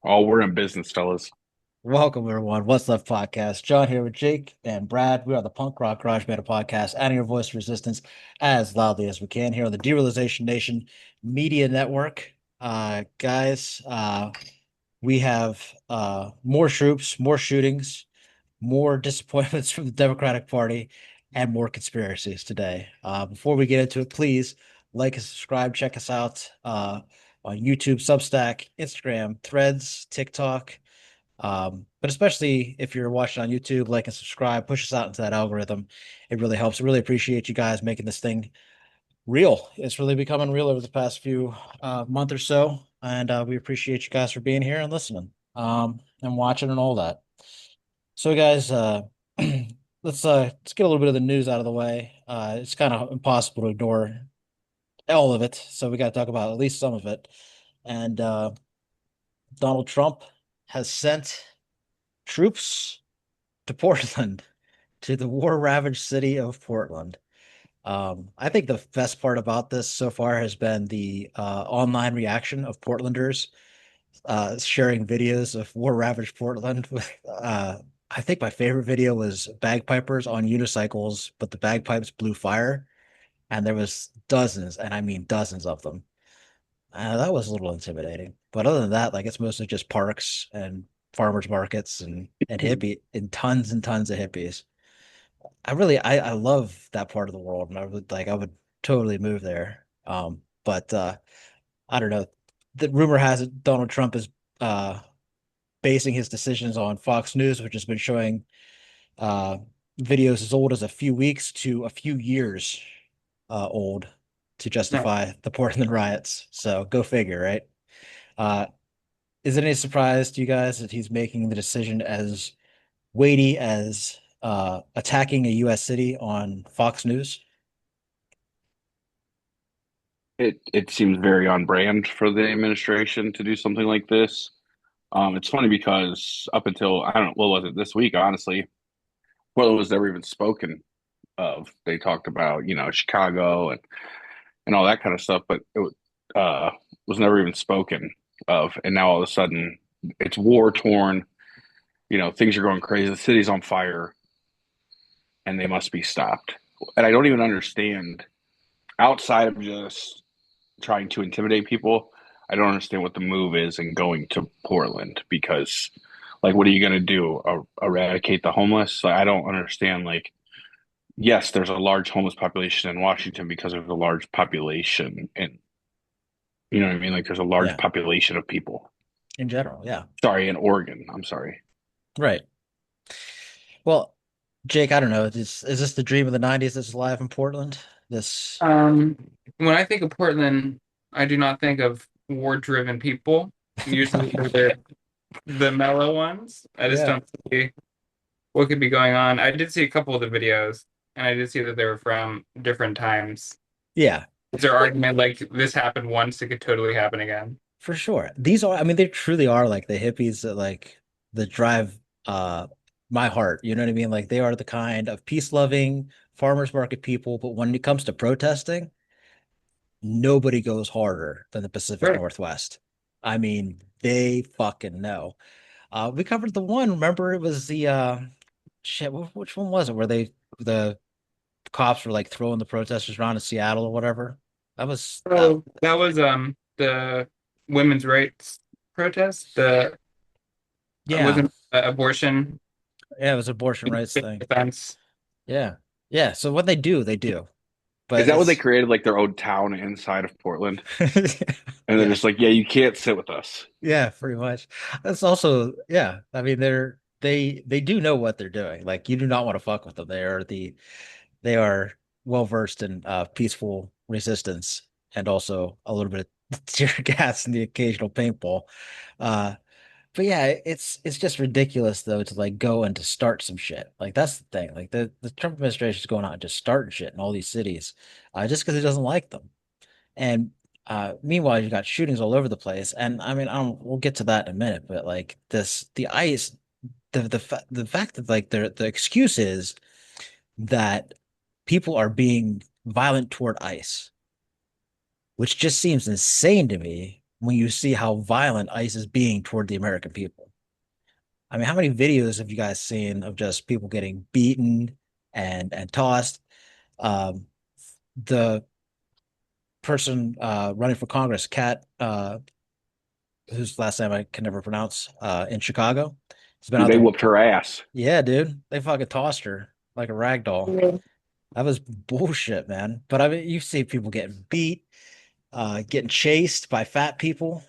Oh, we're in business, fellas. Welcome, everyone. What's Left Podcast. John here with Jake and Brad. We are the punk rock garage band podcast, adding your voice to resistance as loudly as we can here on the Derealization Nation Media Network. Guys, we have more troops, more shootings, more disappointments from the Democratic Party, and more conspiracies today. Before we get into it, please like and subscribe. Check us out on YouTube, Substack, Instagram, Threads, TikTok. But especially if you're watching on YouTube, like and subscribe, push us out into that algorithm. It really helps. I really appreciate you guys making this thing real. It's really becoming real over the past few month or so. And we appreciate you guys for being here and listening, and watching and all that. So guys, let's get a little bit of the news out of the way. It's kind of impossible to ignore all of it, so we got to talk about at least some of it. And Donald Trump has sent troops to Portland, to the war-ravaged city of Portland. I think the best part about this so far has been the online reaction of Portlanders sharing videos of war-ravaged Portland. I think my favorite video was bagpipers on unicycles, but the bagpipes blew fire, and there was dozens, and I mean dozens of them. That was a little intimidating. But other than that, like it's mostly just parks and farmers markets and hippie and tons of hippies. I love that part of the world, and I would totally move there. But I don't know. The rumor has it Donald Trump is uh basing his decisions on Fox News, which has been showing uh videos as old as a few weeks to a few years old to No, justify the Portland riots. So go figure, right? Uh is it any surprise to you guys that he's making the decision as weighty as attacking a US city on Fox News? It seems very on brand for the administration to do something like this. It's funny because up until I don't know, what was it this week, honestly, well, it was never even spoken of. They talked about, Chicago and all that kind of stuff, but uh was never even spoken of. And now all of a sudden it's war torn, things are going crazy. The city's on fire and they must be stopped. And I don't even understand outside of just trying to intimidate people. I don't understand what the move is in going to Portland because, like, what are you going to do? Eradicate the homeless? Like, I don't understand. Like, yes, there's a large homeless population in Washington because there's a large population, and you know what I mean. Like, there's a large Yeah, population of people. in general, yeah. Sorry, in Oregon. I'm sorry. Right. Well, Jake, I don't know. Is this the dream of the 90s that's alive in Portland? This um, when I think of Portland, I do not think of war-driven people. Usually they're the mellow ones. I just Yeah. don't see what could be going on. I did see a couple of the videos, and I did see that they were from different times. Yeah. Is there argument like this happened once, it could totally happen again? For sure. These are, I mean, they truly are like the hippies that drive my heart. You know what I mean? Like they are the kind of peace-loving farmers market people, but when it comes to protesting, nobody goes harder than the Pacific Right. Northwest. I mean, they fucking know. We covered the one, remember it was the shit, which one was it where the cops were like throwing the protesters around in Seattle or whatever? That was So that was the women's rights protest. The yeah. wasn't abortion Yeah, it was abortion rights thing. defense. Yeah. Yeah. So what they do, they do. Is But that what they it's created, like their own town inside of Portland? And they're yeah. just like, yeah, you can't sit with us. Yeah, pretty much. That's also, yeah. I mean, they do know what they're doing. Like you do not want to fuck with them. They are well versed in peaceful resistance and also a little bit of tear gas and the occasional paintball. Uh but yeah, it's just ridiculous though to like go and to start some shit. Like that's the thing. Like the Trump administration is going out and just starting shit in all these cities, just because he doesn't like them. And meanwhile, you got shootings all over the place. And I mean, we'll get to that in a minute. But like the ICE, the fact that like the excuse is that people are being violent toward ICE, which just seems insane to me when you see how violent ICE is being toward the American people. I mean, how many videos have you guys seen of just people getting beaten and tossed? Um, the person running for Congress, Kat, whose last name I can never pronounce, in Chicago, has been Dude, out they there. whooped her ass. Yeah, dude, they fucking tossed her like a rag doll. Yeah. That was bullshit, man. But I mean, you see people getting beat, getting chased by fat people.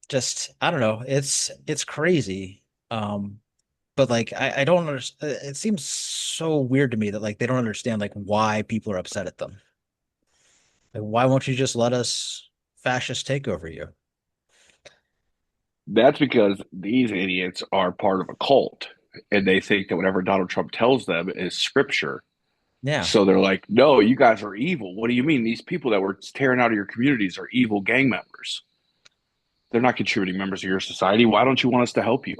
Just I don't know. It's crazy. But like I don't understand. It seems so weird to me that like they don't understand like why people are upset at them. Like, why won't you just let us fascist take over you? That's because these idiots are part of a cult and they think that whatever Donald Trump tells them is scripture. Yeah. So they're like, no, you guys are evil. What do you mean? These people that were tearing out of your communities are evil gang members. They're not contributing members of your society. Why don't you want us to help you?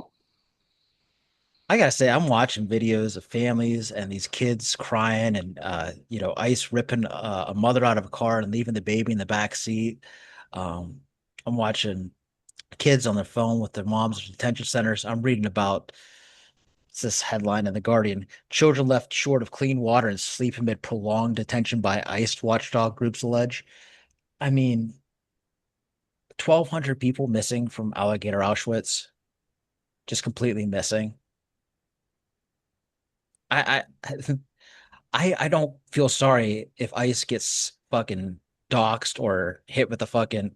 I gotta say, I'm watching videos of families and these kids crying and ICE ripping a mother out of a car and leaving the baby in the back seat. Um, I'm watching kids on their phone with their moms in detention centers. I'm reading about it's this headline in The Guardian. Children left short of clean water and sleep amid prolonged detention by ICE, watchdog groups allege. I mean, 1,200 people missing from Alligator Auschwitz, just completely missing. I I don't feel sorry if ICE gets fucking doxxed or hit with a fucking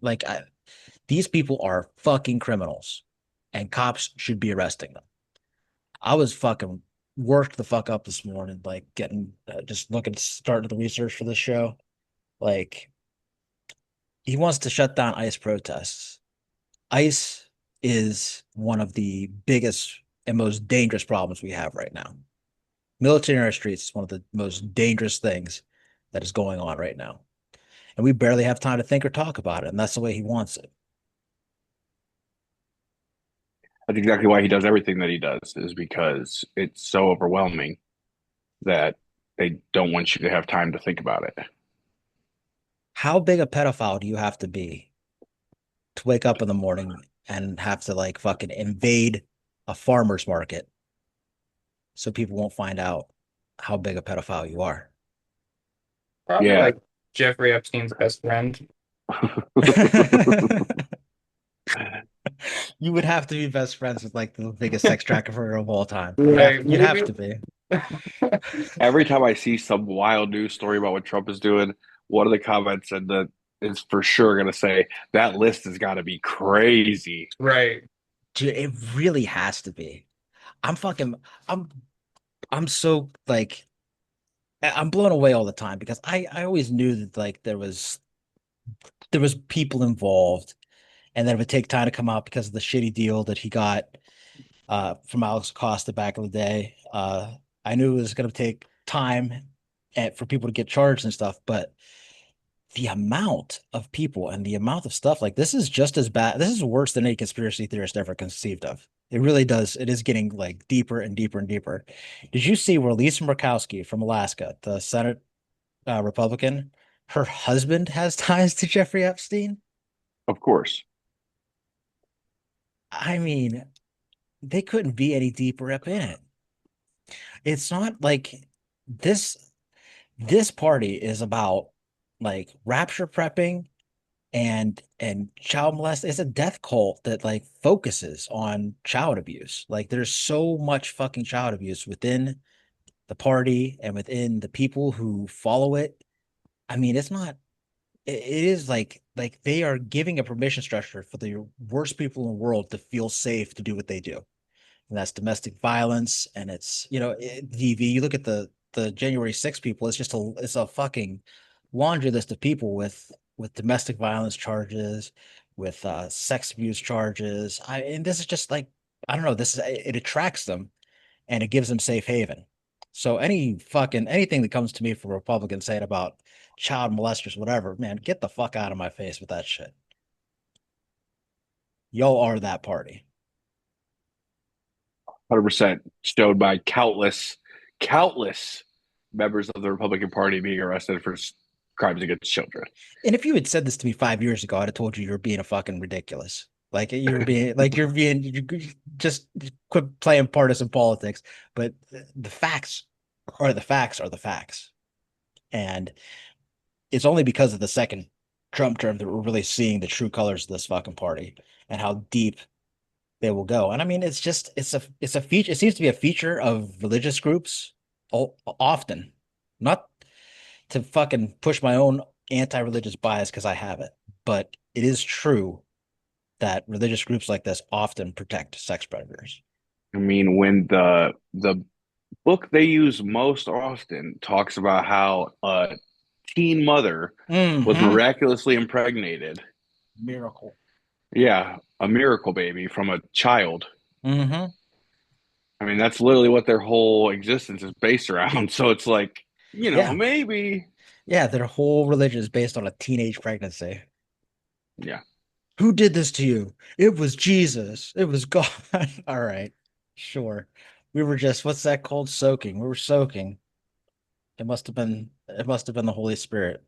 these people are fucking criminals and cops should be arresting them. I was fucking worked the fuck up this morning, like getting just looking starting the research for this show. Like he wants to shut down ICE protests. ICE is one of the biggest and most dangerous problems we have right now. Military in our streets is one of the most dangerous things that is going on right now. And we barely have time to think or talk about it. And that's the way he wants it. That's exactly why he does everything that he does, is because it's so overwhelming that they don't want you to have time to think about it. How big a pedophile do you have to be to wake up in the morning and have to like fucking invade a farmer's market so people won't find out how big a pedophile you are? Probably Yeah. like Jeffrey Epstein's best friend. You would have to be best friends with like the biggest sex trafficker of all time. Right, You'd have maybe. to be. Every time I see some wild news story about what Trump is doing, one of the comments and the is for sure going to say that list has got to be crazy. Right. Dude, it really has to be. I'm fucking I'm I'm so like I'm blown away all the time because I always knew that like there was people involved and that it would take time to come out because of the shitty deal that he got from Alex Costa back in the day. I knew it was going to take time for people to get charged and stuff, but the amount of people and the amount of stuff like this is just as bad. This is worse than any conspiracy theorist ever conceived of. It really does. It is getting like deeper and deeper and deeper. Did you see where Lisa Murkowski from Alaska, the Senate Republican, her husband has ties to Jeffrey Epstein? Of course. I mean, they couldn't be any deeper up in it. It's not like this this party is about like rapture prepping and child molest. It's a death cult that like focuses on child abuse. Like there's so much fucking child abuse within the party and within the people who follow it. I mean, it's not it is like they are giving a permission structure for the worst people in the world to feel safe to do what they do. And that's domestic violence and it's DV. You look at the January 6 people, it's a fucking laundry list of people with domestic violence charges, with sex abuse charges. And this is just like I don't know, this is it attracts them and it gives them safe haven. So anything that comes to me from Republicans saying about child molesters, whatever, man, get the fuck out of my face with that shit. Y'all are that party. 100% showed by countless members of the Republican Party being arrested for crimes against children. And if you had said this to me 5 years ago, I'd have told you you're being a fucking ridiculous. You just quit playing partisan politics. But the facts are the facts. And it's only because of the second Trump term that we're really seeing the true colors of this fucking party and how deep they will go. And I mean, it's a feature. It seems to be a feature of religious groups often, not to fucking push my own anti-religious bias because I have it, but it is true that religious groups like this often protect sex predators. I mean, when the book they use most often talks about how a teen mother was Hmm. miraculously impregnated. Miracle. Yeah, a miracle baby from a child. Hmm. I mean, that's literally what their whole existence is based around. So it's like, Yeah. maybe. Yeah. Their whole religion is based on a teenage pregnancy. Yeah. Who did this to you? It was Jesus. It was God. All right. Sure. We were just, what's that called? Soaking. We were soaking. It must have been the Holy Spirit.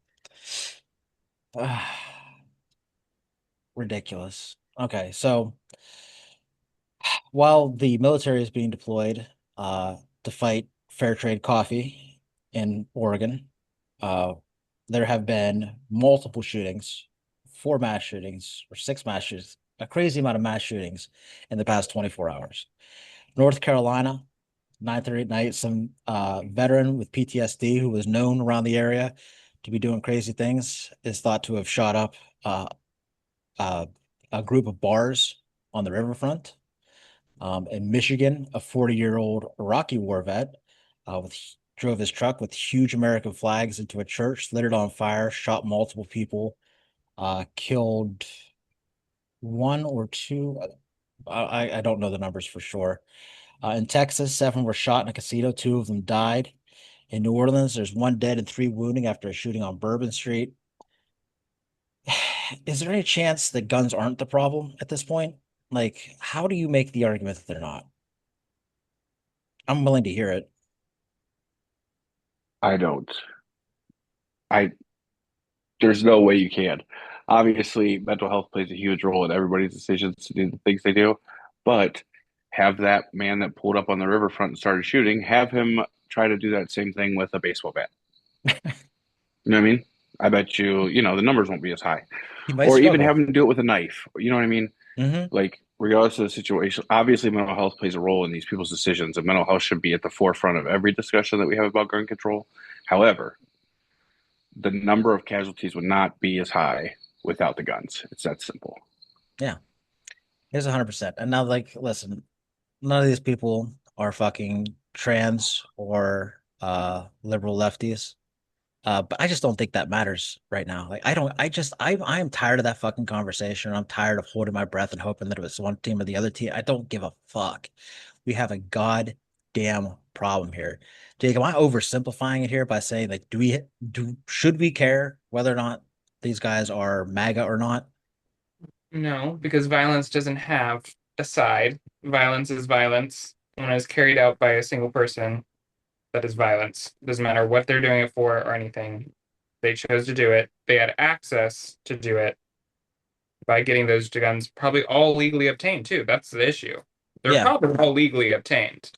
Ridiculous. Okay, so while the military is being deployed to fight fair trade coffee in Oregon, uh, there have been multiple shootings, four mass shootings or six mass shootings, a crazy amount of mass shootings in the past 24 hours. North Carolina, 9:30 at night, some veteran with PTSD who was known around the area to be doing crazy things is thought to have shot up uh, uh, a group of bars on the riverfront. In Michigan, a 40-year-old Iraqi war vet drove his truck with huge American flags into a church, lit it on fire, shot multiple people, killed one or two. I don't know the numbers for sure. In Texas, seven were shot in a casino. Two of them died. In New Orleans, there's one dead and three wounding after a shooting on Bourbon Street. Is there any chance that guns aren't the problem at this point? Like, how do you make the argument that they're not? I'm willing to hear it. I don't. I There's no way you can. Obviously, mental health plays a huge role in everybody's decisions to do the things they do, but have that man that pulled up on the riverfront and started shooting, have him try to do that same thing with a baseball bat. You know what I mean? I bet you, the numbers won't be as high. He might Or even struggle. have him do it with a knife. You know what I mean? Hmm. Like, regardless of the situation, obviously mental health plays a role in these people's decisions, and mental health should be at the forefront of every discussion that we have about gun control. However, the number of casualties would not be as high without the guns. It's that simple. Yeah, he's 100%. And now, like, listen, none of these people are fucking trans or liberal lefties. But I just don't think that matters right now. Like, I am tired of that fucking conversation. I'm tired of holding my breath and hoping that it was one team or the other team. I don't give a fuck. We have a goddamn problem here. Jake, am I oversimplifying it here by saying like, should we care whether or not these guys are MAGA or not? No, because violence doesn't have a side. Violence is violence. When it's carried out by a single person, that is violence. Doesn't matter what they're doing it for or anything. They chose to do it. They had access to do it by getting those guns, probably all legally obtained too. That's the issue. They're Yeah, probably all legally obtained,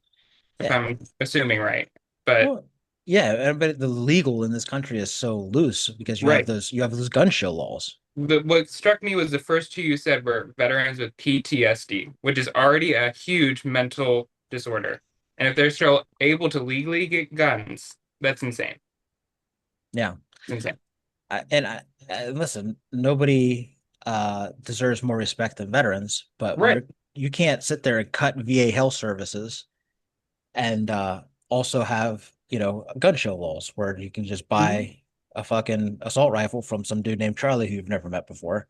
if yeah. I'm assuming right. But Well, yeah, but the legal in this country is so loose because right. you have those gun show laws. What struck me was the first two you said were veterans with PTSD, which is already a huge mental disorder. And if they're still able to legally get guns, that's insane. Yeah. It's insane. Listen, nobody deserves more respect than veterans, but Right. you can't sit there and cut VA health services and also have, gun show laws where you can just Mhm. buy a fucking assault rifle from some dude named Charlie who you've never met before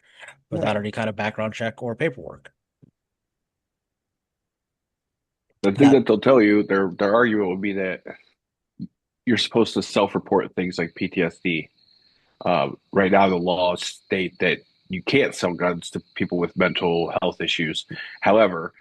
without Right. any kind of background check or paperwork. The thing That that they'll tell you, their argument would be that you're supposed to self-report things like PTSD. Right now, the laws state that you can't sell guns to people with mental health issues. However,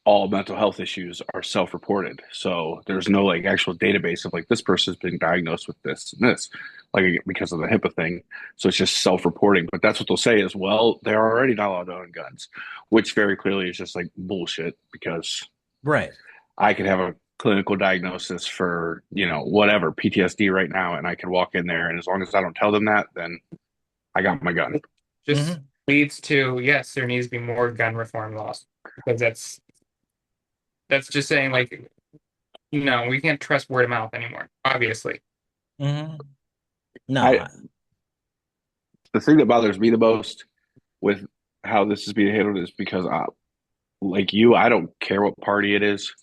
all mental health issues are self-reported. So there's no like actual database of like this person's been diagnosed with this and this, like because of the HIPAA thing. So it's just self-reporting. But that's what they'll say is, well, they're already not allowed to own guns, which very clearly is just like bullshit because Right. I could have a clinical diagnosis for, whatever, PTSD right now, and I can walk in there and as long as I don't tell them that, then I got my gun. Just Hmm. leads to, yes, there needs to be more gun reform laws because that's just saying like, no, we can't trust word of mouth anymore, obviously. Hmm. No, I The thing that bothers me the most with how this is being handled is because like you, I don't care what party it is.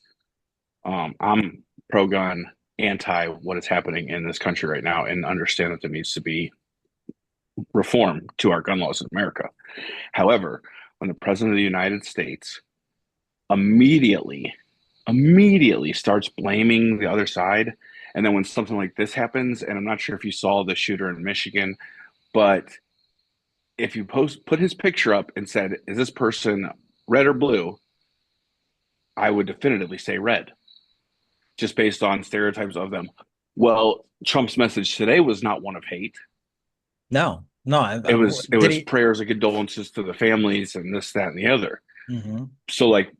I'm pro gun, anti what is happening in this country right now, and understand that there needs to be reform to our gun laws in America. However, when the president of the United States immediately, immediately starts blaming the other side, and then when something like this happens, and I'm not sure if you saw the shooter in Michigan, but if you put his picture up and said, "Is this person red or blue?" I would definitively say red, just based on stereotypes of them. Well, Trump's message today was not one of hate. no, no. It Did was he? prayers and condolences to the families and this, that, and the other. Hmm. So like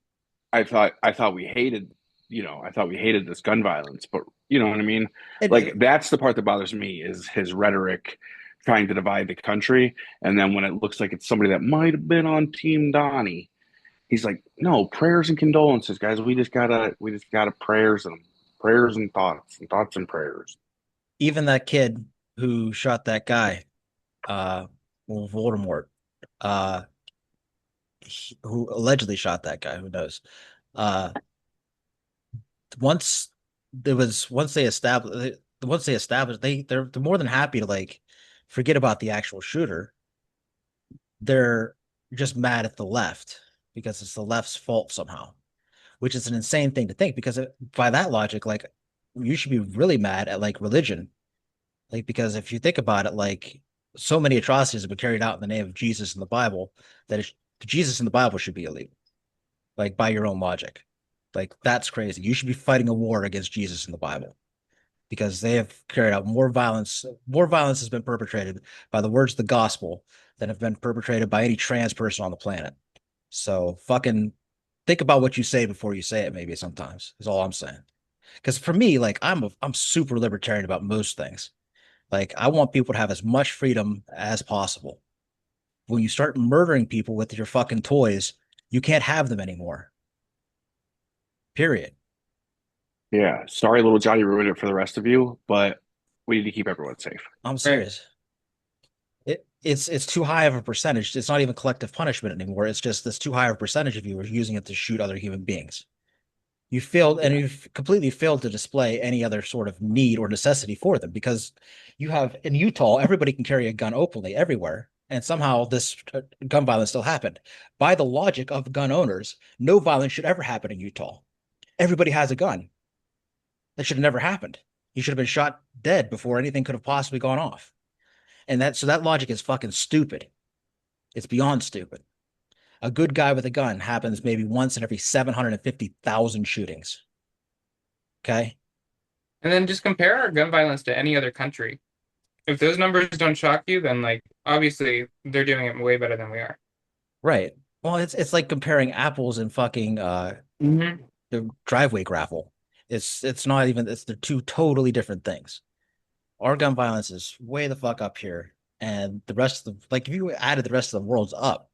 I thought we hated, I thought we hated this gun violence, but you know what I mean? Like that's the part that bothers me is his rhetoric trying to divide the country. And then when it looks like it's somebody that might have been on Team Donnie, he's like, no, prayers and condolences, guys. We just gotta prayers and thoughts and prayers. Even that kid who shot that guy, uh, Voldemort, uh, who allegedly shot that guy, who knows? Uh, once once they established they're more than happy to like forget about the actual shooter. They're just mad at the left because it's the left's fault somehow, which is an insane thing to think because by that logic, like you should be really mad at like religion. Like, because if you think about it, like so many atrocities have been carried out in the name of Jesus in the Bible that Jesus in the Bible should be illegal, like by your own logic. Like, that's crazy. You should be fighting a war against Jesus in the Bible because they have carried out more violence. More violence has been perpetrated by the words of the gospel than have been perpetrated by any trans person on the planet. So fucking think about what you say before you say it, maybe sometimes, is all I'm saying. Because for me, like I'm super libertarian about most things. Like, I want people to have as much freedom as possible. When you start murdering people with your fucking toys, you can't have them anymore. Period. Yeah, sorry, little Johnny ruined it for the rest of you, but we need to keep everyone safe. I'm Right. serious. It's too high of a percentage. It's not even collective punishment anymore. It's just this too high of a percentage of you are using it to shoot other human beings. You failed, and Yeah, you've completely failed to display any other sort of need or necessity for them because you have in Utah, everybody can carry a gun openly everywhere, and somehow this gun violence still happened. By the logic of gun owners, no violence should ever happen in Utah. Everybody has a gun. That should have never happened. You should have been shot dead before anything could have possibly gone off. And that logic is fucking stupid. It's beyond stupid. A good guy with a gun happens maybe once in every 750,000 shootings. Okay? And then just compare our gun violence to any other country. If those numbers don't shock you, then like obviously they're doing it way better than we are. Right. Well, it's like comparing apples and fucking Hmm. the driveway gravel. It's not even they're two totally different things. Our gun violence is way the fuck up here, and the rest of the like if you added the rest of the world's up,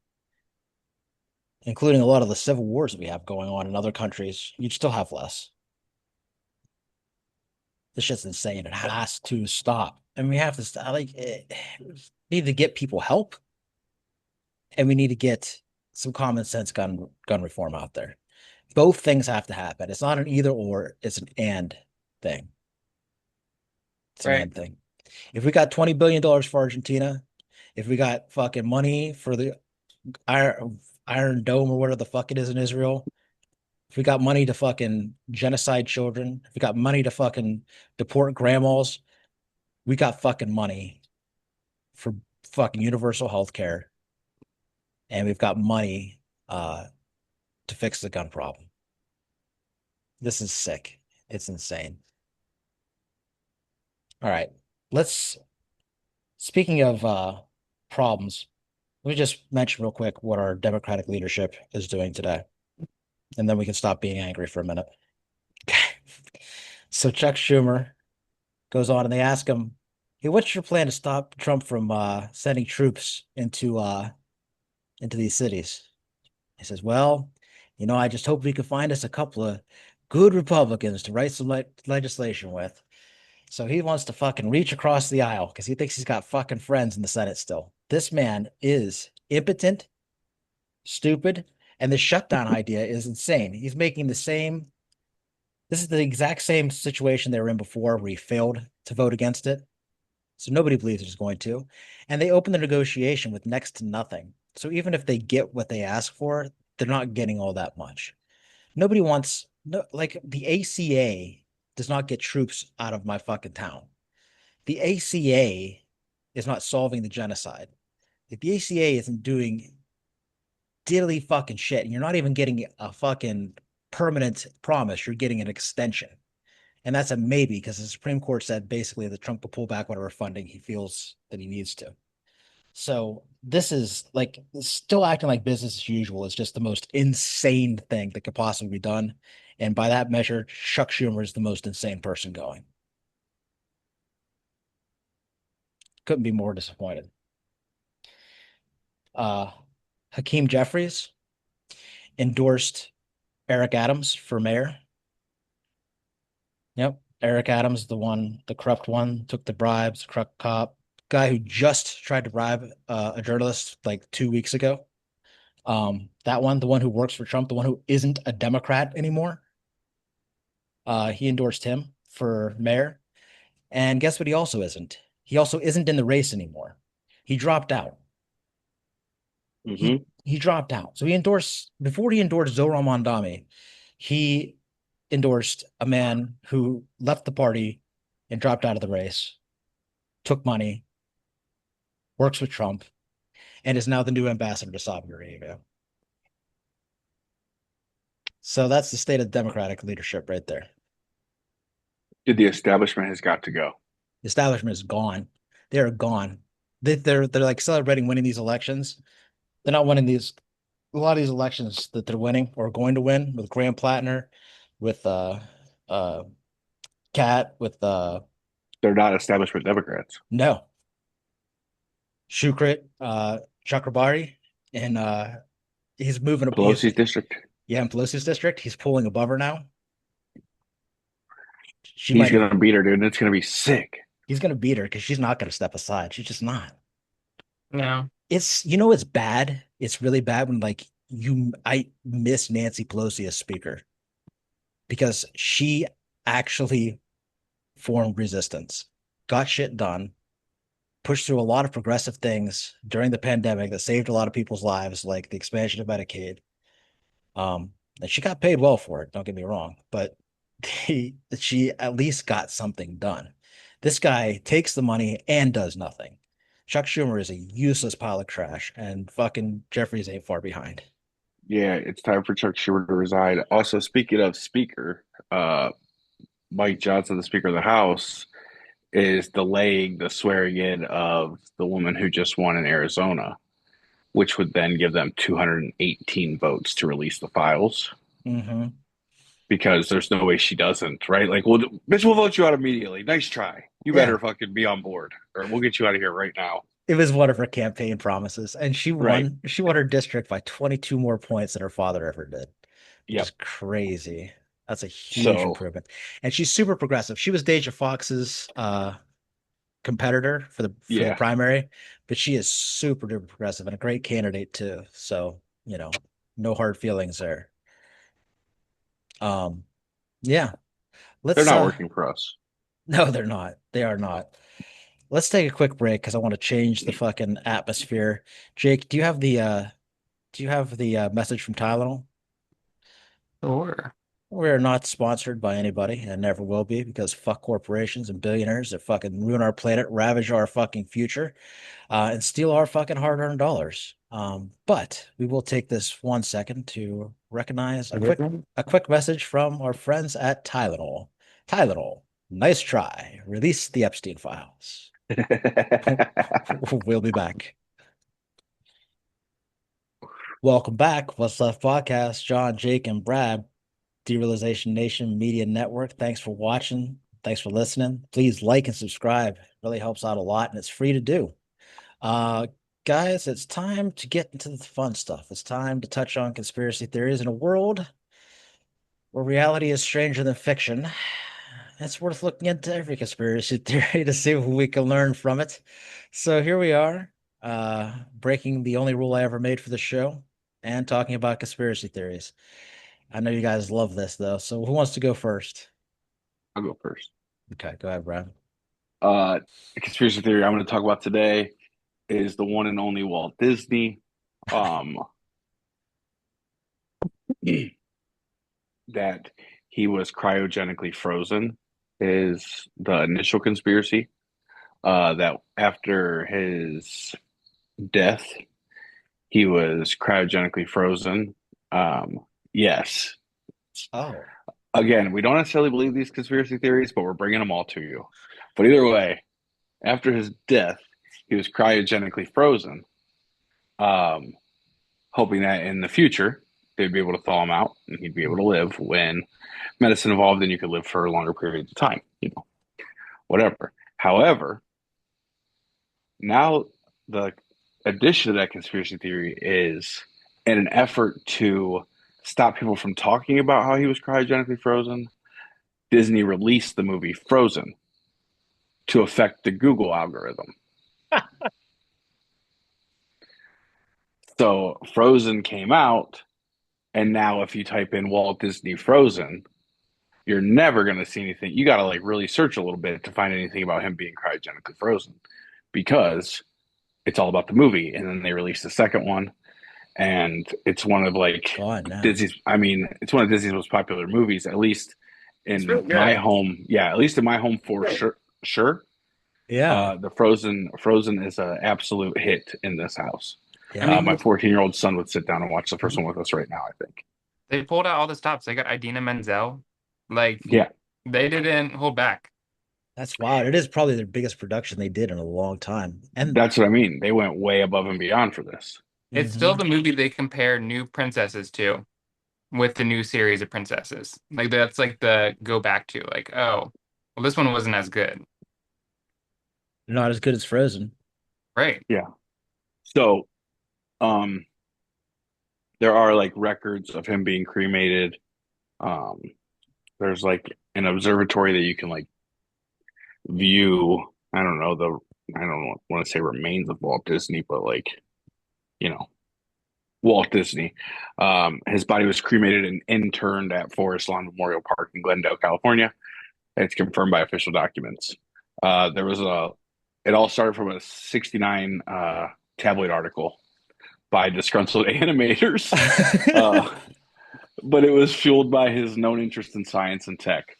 including a lot of the civil wars that we have going on in other countries, you'd still have less. This shit's insane. It has to stop, and we have to stop. We need to get people help, and we need to get some common sense gun reform out there. Both things have to happen. It's not an either or, it's an and thing. It's an Right. and thing. If we got $20 billion for Argentina, if we got fucking money for the Iron Dome or whatever the fuck it is in Israel, if we got money to fucking genocide children, if we got money to fucking deport grandmas, we got fucking money for fucking universal health care, and we've got money to fix the gun problem. This is sick. It's insane. All right. Let's speaking of problems, let me just mention real quick what our Democratic leadership is doing today, and then we can stop being angry for a minute. So Chuck Schumer goes on and they ask him, "Hey, what's your plan to stop Trump from sending troops into these cities?" He says, "Well, I just hope we can find us a couple of good Republicans to write some legislation with." So he wants to fucking reach across the aisle because he thinks he's got fucking friends in the Senate still. This man is impotent, stupid, and the shutdown idea is insane. He's making the same. This is the exact same situation they were in before where he failed to vote against it. So nobody believes he's going to. And they open the negotiation with next to nothing. So even if they get what they ask for, they're not getting all that much. Nobody wants, no, like the ACA does not get troops out of my fucking town. The ACA is not solving the genocide. If the ACA isn't doing diddly fucking shit, and you're not even getting a fucking permanent promise, you're getting an extension. And that's a maybe because the Supreme Court said basically that Trump will pull back whatever funding he feels that he needs to. So this is like still acting like business as usual is just the most insane thing that could possibly be done. And by that measure, Chuck Schumer is the most insane person going. Couldn't be more disappointed. Uh, Hakeem Jeffries endorsed Eric Adams for mayor. Yep. Eric Adams, the corrupt one, took the bribes, the corrupt cop, guy who just tried to bribe a journalist like 2 weeks ago. That one, the one who works for Trump, the one who isn't a Democrat anymore. He endorsed him for mayor. And guess what? He also isn't. He also isn't in the race anymore. He dropped out. Hmm. He dropped out. So he endorsed before he endorsed Zohran Mamdani, he endorsed a man who left the party and dropped out of the race, took money, works with Trump, and is now the new ambassador to Saudi Arabia. So that's the state of Democratic leadership right there. The establishment has got to go. The establishment is gone. They're gone. They're like celebrating winning these elections. They're not winning these a lot of these elections that they're winning or going to win with Graham Plattner, with uh Cat, with They're not establishment Democrats. no Shukrit, Chakrabarti, and he's moving up. He's Pelosi's district. yeah, in Pelosi's district. He's pulling above her now. She He's might gonna beat her, dude. And it's gonna be sick. he's gonna beat her because she's not gonna step aside. She's just not. No. It's bad. It's really bad when like I miss Nancy Pelosi as speaker because she actually formed resistance, got shit done, pushed through a lot of progressive things during the pandemic that saved a lot of people's lives, like the expansion of Medicaid. Um, and she got paid well for it, don't get me wrong, but she at least got something done. This guy takes the money and does nothing. Chuck Schumer is a useless pile of trash, and fucking Jeffries ain't far behind. Yeah, it's time for Chuck Schumer to resign. Also, speaking of speaker, Mike Johnson, the Speaker of the House, is delaying the swearing in of the woman who just won in Arizona, which would then give them 218 votes to release the files. Mm-hmm. Because there's no way she doesn't, right? Like, well, bitch, we'll vote you out immediately. Nice try. You Yeah, better fucking be on board, or we'll get you out of here right now. it was one of her campaign promises, and she Right. won. She won her district by 22 more points than her father ever did, which is Yep. crazy. That's a huge So, improvement. And she's super progressive. She was Deja Fox's competitor for the yeah, primary, but she is super duper progressive and a great candidate too. So, no hard feelings there. Um, yeah. they're Let's not working for us. no, they're not. They are not. Let's take a quick break because I want to change the fucking atmosphere. Jake, do you have the message from Tylenol? Sure. We're not sponsored by anybody and never will be because fuck corporations and billionaires that fucking ruin our planet, ravage our fucking future, and steal our fucking hard-earned dollars. But we will take this 1 second to recognize a quick Mhm. a quick message from our friends at Tylenol. Tylenol, nice try. Release the Epstein Files. We'll be back. Welcome back. What's Left Podcast. John, Jake, and Brad, Derealization Nation Media Network. Thanks for watching. Thanks for listening. Please like and subscribe. It really helps out a lot, and it's free to do. Uh, guys, it's time to get into the fun stuff. It's time to touch on conspiracy theories in a world where reality is stranger than fiction. It's worth looking into every conspiracy theory to see what we can learn from it. So here we are, breaking the only rule I ever made for the show and talking about conspiracy theories. I know you guys love this though. So who wants to go first? I'll go first. Okay, go ahead, Brad. The conspiracy theory I'm going to talk about today is the one and only Walt Disney. Um, that he was cryogenically frozen is the initial conspiracy. That after his death, he was cryogenically frozen. Yes. Oh, Again, we don't necessarily believe these conspiracy theories, but we're bringing them all to you. But either way, after his death, he was cryogenically frozen, um, hoping that in the future they'd be able to thaw him out and he'd be able to live when medicine evolved and you could live for longer periods of time, whatever. However, now the addition to that conspiracy theory is in an effort to stop people from talking about how he was cryogenically frozen, Disney released the movie Frozen to affect the Google algorithm. So Frozen came out, and now if you type in Walt Disney Frozen, you're never going to see anything. You got to like really search a little bit to find anything about him being cryogenically frozen because it's all about the movie. And then they released the second one, and it's one of like gone now. Disney's. I mean, it's one of Disney's most popular movies, at least It's in really my good. home. Yeah, at least in my home for sure. Sure, Yeah, the Frozen is an absolute hit in this house. I yeah. mean, My 14-year-old son would sit down and watch the first one with us right now. I think. they pulled out all the stops. They got Idina Menzel. Like, Yeah, they didn't hold back. That's wild. It is probably their biggest production they did in a long time. And that's what I mean. They went way above and beyond for this. It's still mhm. the movie they compare new princesses to with the new series of princesses. Like, that's like the go back to, like, oh, well, this one wasn't as good. Not as good as Frozen. Right. Yeah. So, um, there are like records of him being cremated. Um, there's like an observatory that you can like view. I don't want to say remains of Walt Disney, but like, you know, Walt Disney. His body was cremated and interned at Forest Lawn Memorial Park in Glendale, California. It's confirmed by official documents. There was a, it all started from a 69 tabloid article by disgruntled animators. Uh, but it was fueled by his known interest in science and tech,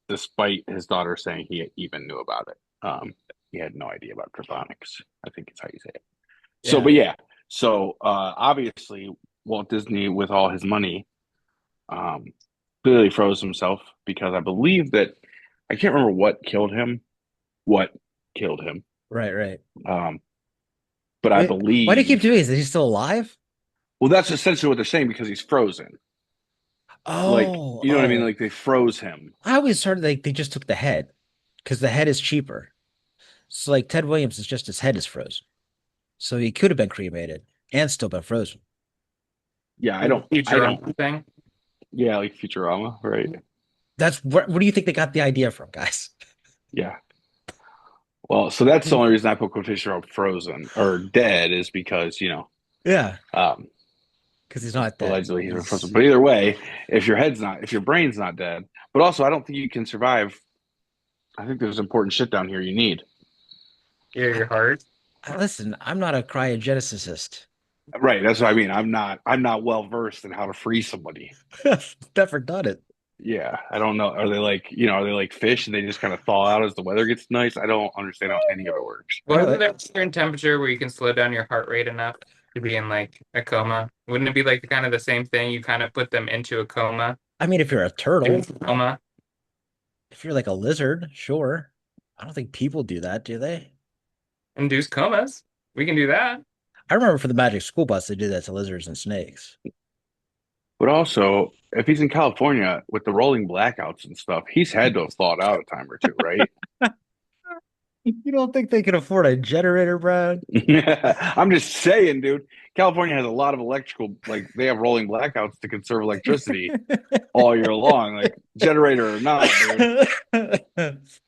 despite his daughter saying he even knew about it. He had no idea about cryptonics, I think is how you say it. So, Yeah. but yeah, so obviously, Walt Disney, with all his money, um, clearly froze himself because I believe that I can't remember what killed him. What killed him? Right, right. Um, but I Wait, why do you keep believe, doing this? Is he still alive? well, that's essentially what they're saying because he's frozen. Like, Oh, you know what I mean? oh. Like they froze him. I always heard like they just took the head because the head is cheaper. So like Ted Williams is just his head is frozen. So he could have been cremated and still been frozen. Yeah, Like a I don't. Futurama thing. Yeah, like Futurama, right? That's where do you think they got the idea from, guys? Yeah. Well, so that's the only reason I put quotation mark frozen or dead is because, Yeah, um, because he's not dead. allegedly he's been frozen. He's But either way, if your brain's not dead, but also I don't think you can survive. I think there's important shit down here you need. Your heart. listen, I'm not a cryogenicist. Right. That's what I mean. I'm not well versed in how to free somebody. Never done it. Yeah, I don't know. Are they like, are they like fish and they just kind of thaw out as the weather gets nice? I don't understand how any of it works. Wasn't there a certain temperature where you can slow down your heart rate enough to be in like a coma? Wouldn't it be like kind of the same thing? You kind of put them into a coma, I mean, if you're a turtle, coma, if you're like a lizard, sure. I don't think people do that, do they? induce comas. We can do that. I remember for the Magic School Bus, they did that to lizards and snakes. But also, if he's in California with the rolling blackouts and stuff, he's had to have thawed out a time or two, right? You don't think they can afford a generator, Brad? I'm just saying, dude. California has a lot of electrical, like they have rolling blackouts to conserve electricity all year long, like generator or not, dude.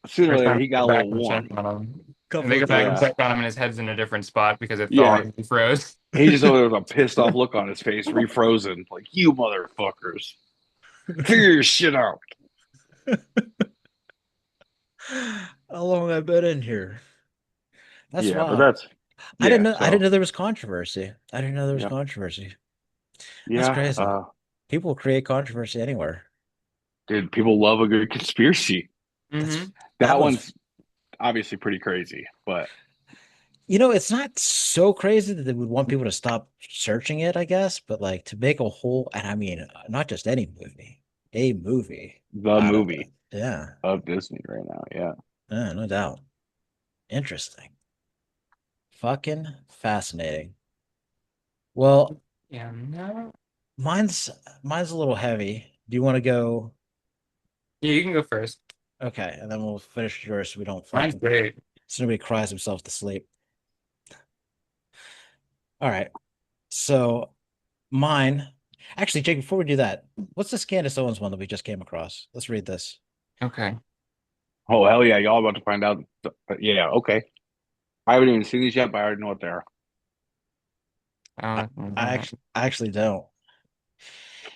Sooner or First later, time he they got go a back little and check warm. on him. And Couple they go of back and Yeah, times. check on him and his head's in a different spot because it yeah. thawed and he froze. He just over there with a pissed off look on his face, refrozen, like you motherfuckers, figure your shit out. How long have I been in here? That's Yeah, but wild. that's yeah. I didn't So know there was controversy. I didn't know there was yeah, controversy. That's yeah. crazy. People create controversy anywhere. Dude, people love a good conspiracy. Hmm. That I'm a one's obviously pretty crazy, but it's not so crazy that they would want people to stop searching it, I guess, but like to make a whole, and I mean, not just any movie, a movie the out of movie it. Yeah, of Disney right now, yeah. yeah, no doubt. Interesting. Fucking fascinating. Well, Yeah, no. mine's mine's a little heavy. Do you want to go? Yeah, you can go first. Okay, and then we'll finish yours so we don't Mine's fucking great. so nobody cries himself to sleep. All right. So mine, actually, Jake, before we do that, what's this Candace Owens one that we just came across? Let's read this. Okay. Oh hell yeah, y'all about to find out. Yeah, okay. I haven't even seen these yet, but I already know what they are. Uh, I actually don't.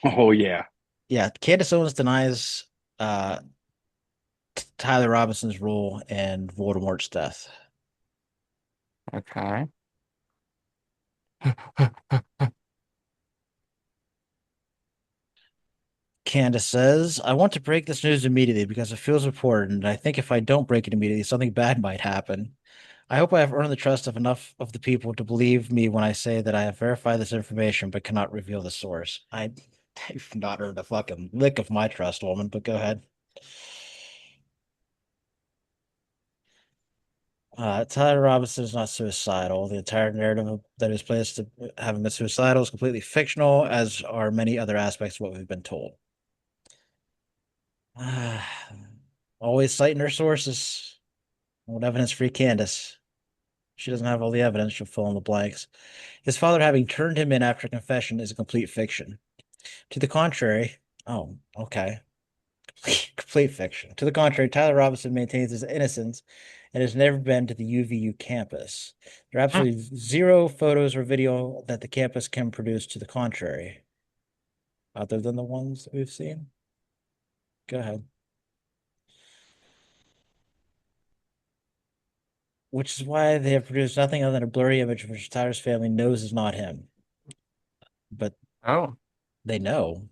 Oh yeah. Yeah, Candace Owens denies uh Tyler Robinson's role in Voldemort's death. okay. Candace says, I want to break this news immediately because it feels important, and I think if I don't break it immediately, something bad might happen. I hope I have earned the trust of enough of the people to believe me when I say that I have verified this information but cannot reveal the source. I've not earned a fucking lick of my trust, woman, but go ahead. Tyler Robinson is not suicidal. The entire narrative that is placed to have him been suicidal is completely fictional, as are many other aspects of what we've been told. Always citing her sources. Old evidence-free Candace. She doesn't have all the evidence. She'll fill in the blanks. His father having turned him in after confession is a complete fiction. To the contrary, oh, okay. Complete fiction. To the contrary, Tyler Robinson maintains his innocence and has never been to the UVU campus. There are absolutely zero photos or video that the campus can produce to the contrary, other than the ones that we've seen. Go ahead. Which is why they have produced nothing other than a blurry image which Tyler's family knows is not him. But Oh, they know.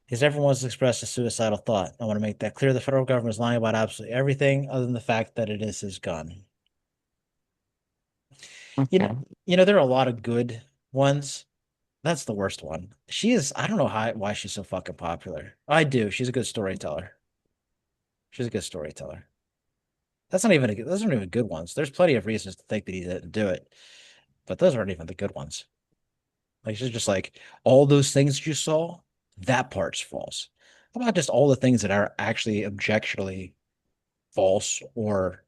Because everyone wants to express a suicidal thought. I want to make that clear. The federal government is lying about absolutely everything other than the fact that it is his gun. You know, okay. there are a lot of good ones. That's the worst one. She is, I don't know why she's so fucking popular. I do. She's a good storyteller. She's a good storyteller. Those aren't even good ones. There's plenty of reasons to think that he didn't do it, but those aren't even the good ones. Like she's just like all those things you saw, that part's false. How about just all the things that are actually objectionably false or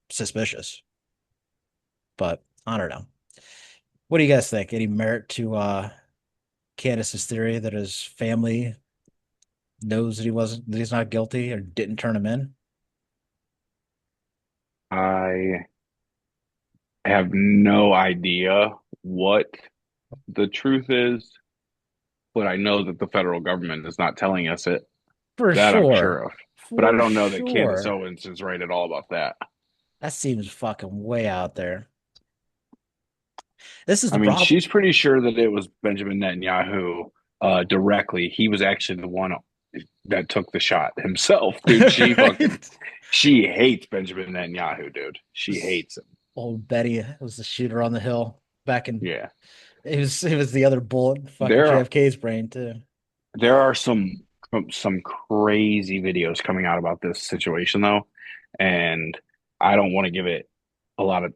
suspicious? But I don't know. What do you guys think? Any merit to Candace's theory that his family knows that he's not guilty or didn't turn him in? I have no idea what the truth is, but I know that the federal government is not telling us it. For That I'm sure. sure of. But I For don't know that Candace sure. Owens is right at all about that. That seems fucking way out there. This is I the mean, problem. she's pretty sure that it was Benjamin Netanyahu directly. He was actually the one that took the shot himself, dude. She hates Benjamin Netanyahu, dude. She hates him. Old Betty was the shooter on the hill back in. Yeah. It was the other bullet in fucking There JFK's brain too. there are some crazy videos coming out about this situation though, and I don't want to give it a lot of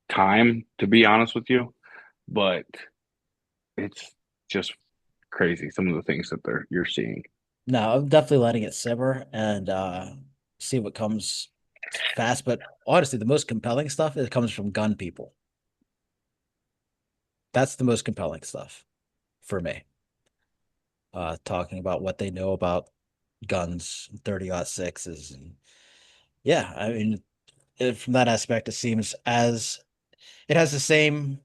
time to be honest with you, but it's just crazy some of the things that you're seeing. No, I'm definitely letting it simmer and see what comes fast. But honestly, the most compelling stuff it comes from gun people. That's the most compelling stuff for me. Talking about what they know about guns, 30-06s, and yeah, I mean, from that aspect, it seems as it has the same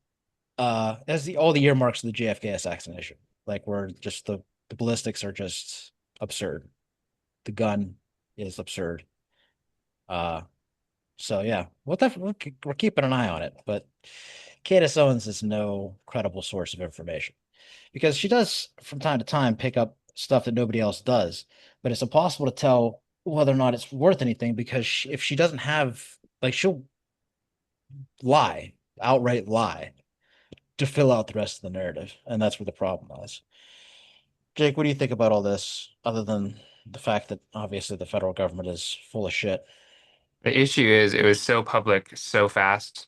as the all the earmarks of the JFK assassination. Like where just the ballistics are just absurd. The gun is absurd. Uh, so yeah, we're keeping an eye on it. But Candace Owens is no credible source of information because she does from time to time pick up stuff that nobody else does, but it's impossible to tell whether or not it's worth anything because if she doesn't have like she'll lie, outright lie to fill out the rest of the narrative, and that's where the problem lies. Jake, what do you think about all this, other than the fact that obviously the federal government is full of shit? The issue is it was so public so fast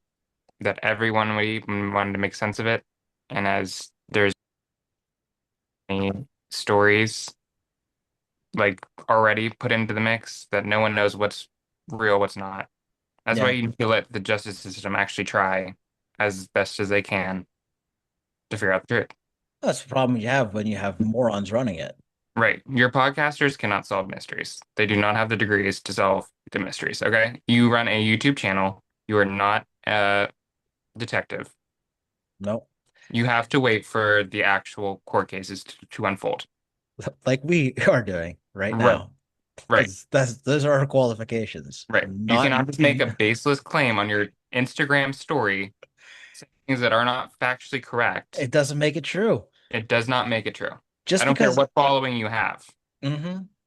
that everyone would even wanted to make sense of it. And as there's many stories like already put into the mix that no one knows what's real, what's not. That's why Yeah, you need to let the justice system actually try as best as they can to figure out the truth. that's the problem you have when you have morons running it. Right. Your podcasters cannot solve mysteries. They do not have the degrees to solve the mysteries. Okay. You run a YouTube channel. You are not a detective. No, You have to wait for the actual court cases to unfold. like we are doing right Right. now, Right. because those are our qualifications. Right. You Not cannot just make a baseless claim on your Instagram story, saying things that are not factually correct. it doesn't make it true. It does not make it true. I Just don't care because what following you have.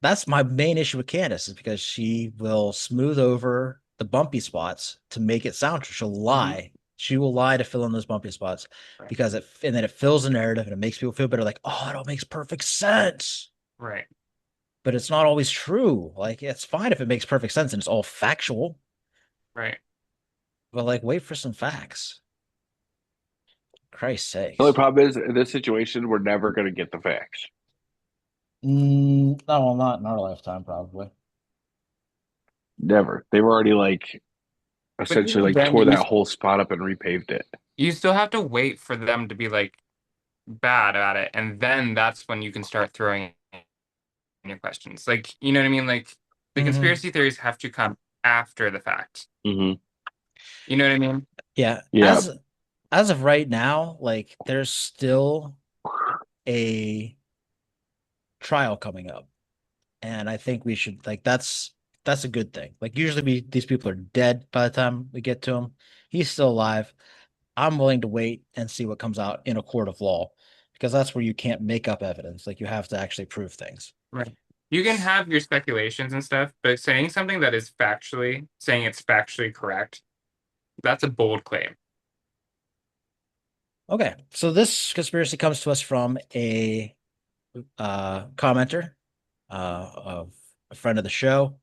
that's my main issue with Candace is because she will smooth over the bumpy spots to make it sound true. She'll lie. She will lie to fill in those bumpy spots Right. because and then it fills the narrative and it makes people feel better. Like, oh, it all makes perfect sense. Right. But it's not always true. Like, it's fine if it makes perfect sense and it's all factual, Right. but like, wait for some facts. Christ's The only sakes. problem is in this situation, we're never going to get the facts. No, well, not in our lifetime, probably. Never. They've already like But essentially even like then, tore that whole spot up and repaved it. you still have to wait for them to be like bad at it, and then that's when you can start throwing in your questions. Like, you know what I mean? Like the Mhm. conspiracy theories have to come after the fact. Hmm. You know what I mean? Yeah. Yeah. As of right now, like there's still a trial coming up. And I think we should like that's a good thing. Like usually these people are dead by the time we get to him. He's still alive. I'm willing to wait and see what comes out in a court of law because that's where you can't make up evidence. Like you have to actually prove things. Right. You can have your speculations and stuff, but saying something that is saying it's factually correct, that's a bold claim. Okay. So this conspiracy comes to us from a commenter of a friend of the show.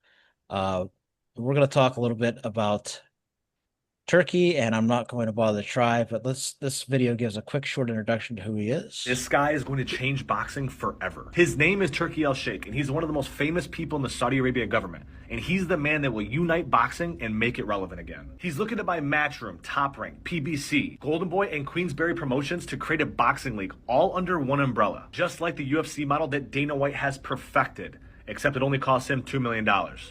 We're going to talk a little bit about Turkey, and I'm not going to bother to try, but this video gives a quick short introduction to who he is. This guy is going to change boxing forever. His name is Turkey al-Sheikh, and he's one of the most famous people in the Saudi Arabia government. And he's the man that will unite boxing and make it relevant again. He's looking to buy Matchroom, Top Rank, PBC, Golden Boy, and Queensberry Promotions to create a boxing league all under one umbrella, just like the UFC model that Dana White has perfected. Except it only costs him $2 million.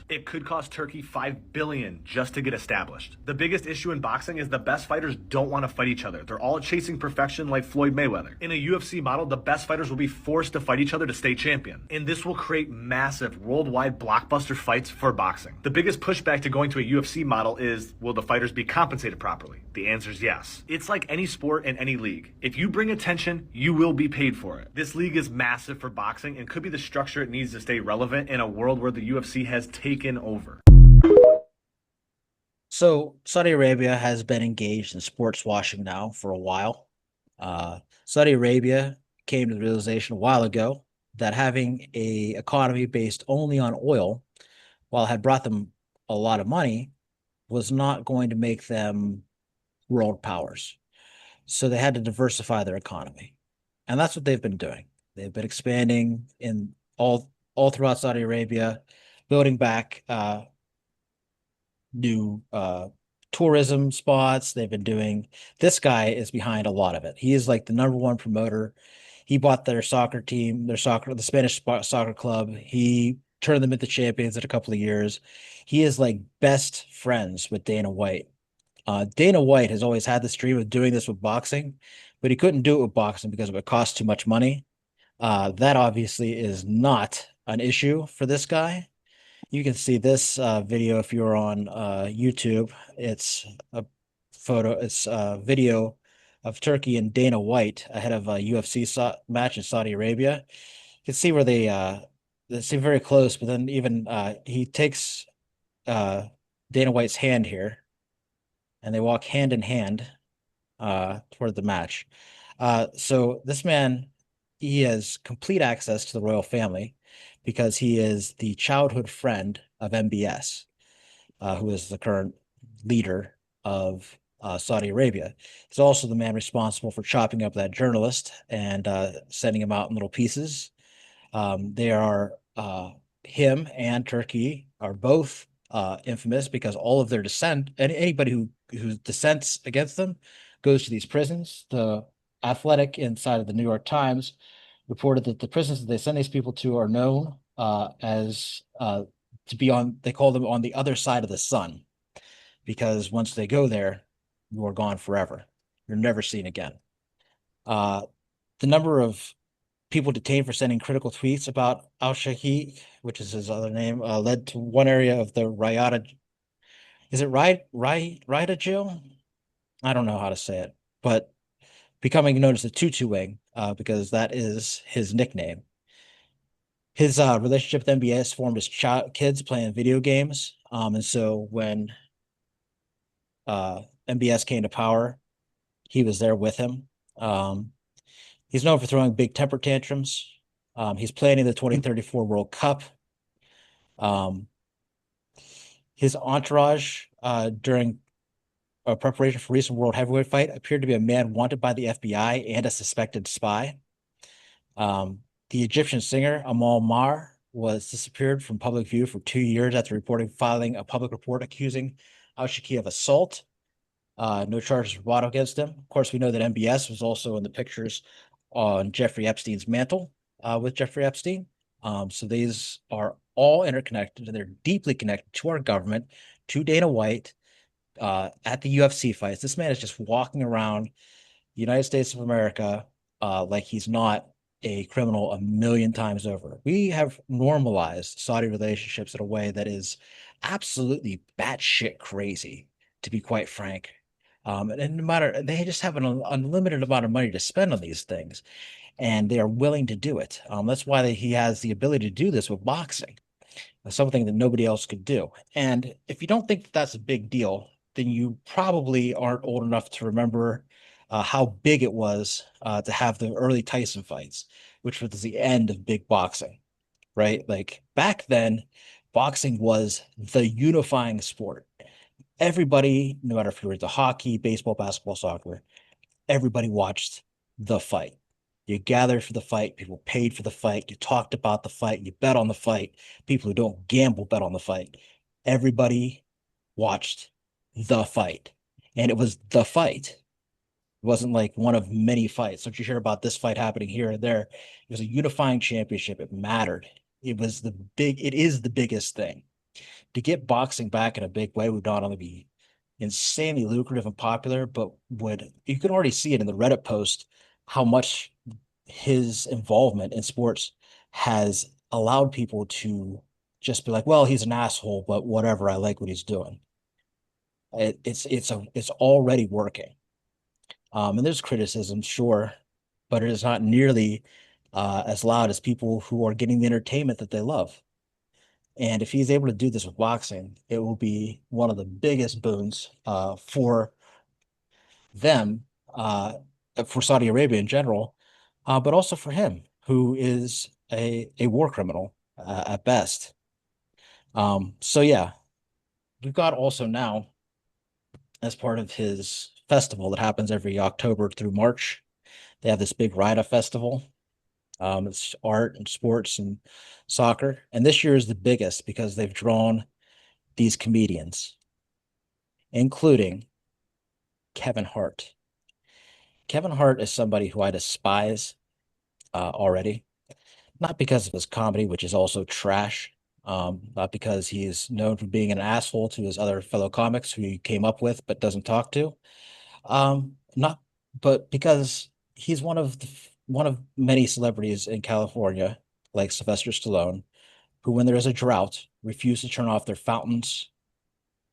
It could cost Turkey $5 billion just to get established. The biggest issue in boxing is the best fighters don't want to fight each other. They're all chasing perfection like Floyd Mayweather. In a UFC model, the best fighters will be forced to fight each other to stay champion. And this will create massive worldwide blockbuster fights for boxing. The biggest pushback to going to a UFC model is, will the fighters be compensated properly? The answer is yes. It's like any sport and any league. If you bring attention, you will be paid for it. This league is massive for boxing and could be the structure it needs to stay relevant in a world where the UFC has taken over. So Saudi Arabia has been engaged in sports washing now for a while. Saudi Arabia came to the realization a while ago that having a economy based only on oil, while it had brought them a lot of money, was not going to make them world powers. So they had to diversify their economy. And that's what they've been doing. They've been expanding in all throughout Saudi Arabia, building back new tourism spots. They've been doing, this guy is behind a lot of it. He is like the number one promoter. He bought their soccer team, the Spanish soccer club. He turned them into champions in a couple of years. He is like best friends with Dana White. Dana White has always had this dream of doing this with boxing, but he couldn't do it with boxing because it would cost too much money. That obviously is not an issue for this guy. You can see this video if you're on YouTube. It's it's a video of Turkey and Dana White ahead of a UFC match in Saudi Arabia. You can see where they seem very close, but then even he takes Dana White's hand here, and they walk hand in hand toward the match. So this man, he has complete access to the royal family because he is the childhood friend of MBS, who is the current leader of Saudi Arabia. He's also the man responsible for chopping up that journalist and sending him out in little pieces. They are him and Turkey are both infamous because all of their dissent, and anybody who dissents against them goes to these prisons. The Athletic inside of the New York Times reported that the prisons that they send these people to are known as to be on, they call them on the other side of the sun, because once they go there, you are gone forever. You're never seen again. The number of people detained for sending critical tweets about al-Shaqi, which is his other name, led to one area of the Riyadh. Is it Riyadh jail? I don't know how to say it, but becoming known as the Tutu Wing, because that is his nickname. His relationship with MBS formed as kids playing video games. And so when MBS came to power, he was there with him. He's known for throwing big temper tantrums. He's planning the 2034 World Cup. His entourage during preparation for recent world heavyweight fight appeared to be a man wanted by the FBI and a suspected spy. The Egyptian singer Amal Mar was disappeared from public view for 2 years after filing a public report accusing al-Shaqi of assault. No charges were brought against him. Of course, we know that MBS was also in the pictures on Jeffrey Epstein's mantle with Jeffrey Epstein. So these are all interconnected, and they're deeply connected to our government, to Dana White, at the UFC fights. This man is just walking around the United States of America like he's not a criminal a million times over. We have normalized Saudi relationships in a way that is absolutely batshit crazy, to be quite frank. And no matter, they just have an unlimited amount of money to spend on these things, and they are willing to do it. That's why he has the ability to do this with boxing, something that nobody else could do. And if you don't think that that's a big deal, then you probably aren't old enough to remember how big it was to have the early Tyson fights, which was the end of big boxing, right? Like back then, boxing was the unifying sport. Everybody, no matter if you were into hockey, baseball, basketball, soccer, everybody watched the fight. You gathered for the fight, people paid for the fight, you talked about the fight, you bet on the fight. People who don't gamble bet on the fight. Everybody watched the fight, and it was the fight. It wasn't like one of many fights. Don't you hear about this fight happening here and there? It was a unifying championship. It mattered. It is the biggest thing. To get boxing back in a big way would not only be insanely lucrative and popular, but you can already see it in the Reddit post how much his involvement in sports has allowed people to just be like, well, he's an asshole, but whatever, I like what he's doing. It's already working. And there's criticism, sure, but it is not nearly as loud as people who are getting the entertainment that they love. And if he's able to do this with boxing, it will be one of the biggest boons for them, for Saudi Arabia in general, but also for him, who is a war criminal at best. So yeah, we've got also now, as part of his festival that happens every October through March, they have this big Rida festival. It's art and sports and soccer. And this year is the biggest because they've drawn these comedians, including Kevin Hart. Kevin Hart is somebody who I despise already, not because of his comedy, which is also trash, not because he's known for being an asshole to his other fellow comics who he came up with but doesn't talk to. Not, but because he's one of many celebrities in California, like Sylvester Stallone, who, when there is a drought, refuse to turn off their fountains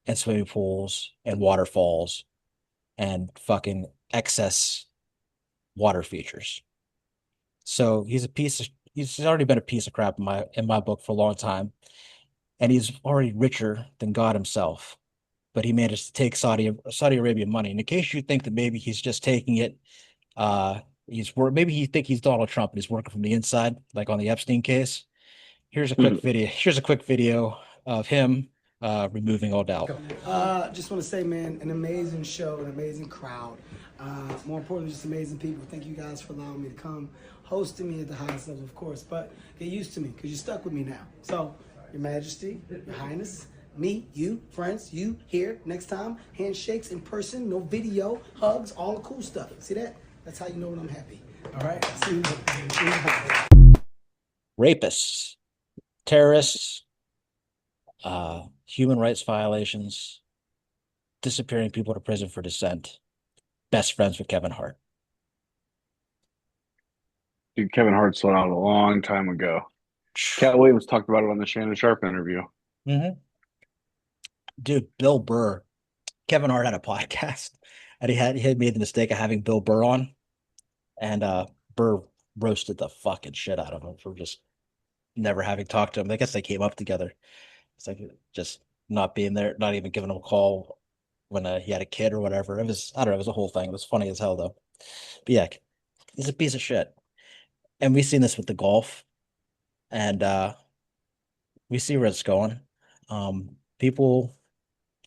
and swimming pools and waterfalls and fucking excess water features. So he's already been a piece of crap in my book for a long time, and he's already richer than God himself. But he managed to take Saudi Arabian money. And in case you think that maybe he's just taking it, maybe you think he's Donald Trump and he's working from the inside, like on the Epstein case. Here's a quick Mhm. video. Here's a quick video of him removing all doubt. Just want to say, man, an amazing show, an amazing crowd. More importantly, just amazing people. Thank you guys for allowing me to come, hosting me at the highest level, of course. But get used to me, because you're stuck with me now. So, Your Majesty, Your Highness, me, you, friends, you, here, next time, handshakes in person, no video, hugs, all the cool stuff. See that? That's how you know when I'm happy. All right? See you. Rapists, terrorists, human rights violations, disappearing people to prison for dissent. Best friends with Kevin Hart. Dude, Kevin Hart sold out a long time ago. Cat Williams talked about it on the Shannon Sharp interview. Mm-hmm. Dude, Bill Burr. Kevin Hart had a podcast, and he had made the mistake of having Bill Burr on, and Burr roasted the fucking shit out of him for just never having talked to him. I guess they came up together. It's like just not being there, not even giving him a call when he had a kid or whatever. It was, I don't know, it was a whole thing. It was funny as hell though. But yeah, he's a piece of shit. And we've seen this with the golf, and we see where it's going. People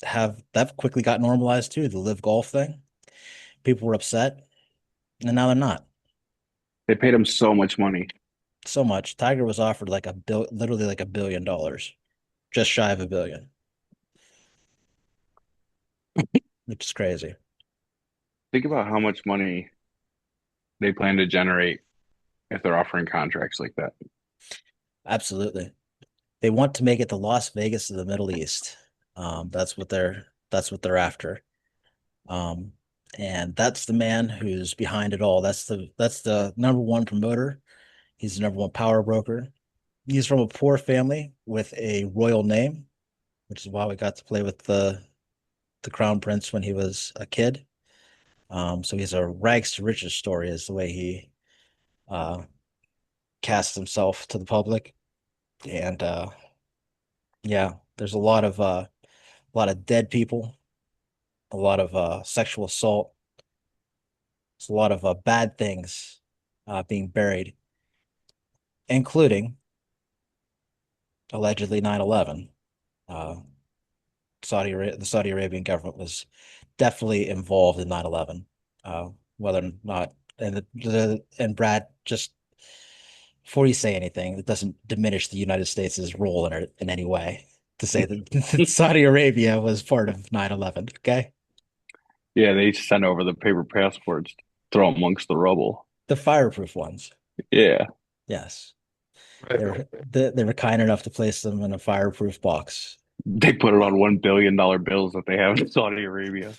have that quickly got normalized too, the live golf thing. People were upset, and now they're not. They paid him so much money. So much. Tiger was offered like literally like $1 billion, just shy of $1 billion, which is crazy. Think about how much money they plan to generate if they're offering contracts like that. Absolutely. They want to make it the Las Vegas of the Middle East. That's what they're after. Um, and that's the man who's behind it all. That's the number one promoter. He's the number one power broker. He's from a poor family with a royal name, which is why we got to play with the crown prince when he was a kid. So he's a rags to riches story, is the way he uh, casts himself to the public. And yeah, there's a lot of dead people, a lot of sexual assault. There's a lot of bad things being buried, including allegedly 9/11. Uh, the Saudi Arabian government was definitely involved in 9/11. Whether or not, and Brad, just before you say anything, it doesn't diminish the United States' role in it in any way to say that Saudi Arabia was part of 9/11. Okay. Yeah, they sent over the paper passports, throw amongst the rubble. The fireproof ones. Yeah, Yes. They were kind enough to place them in a fireproof box. they put it on $1 billion bills that they have in Saudi Arabia.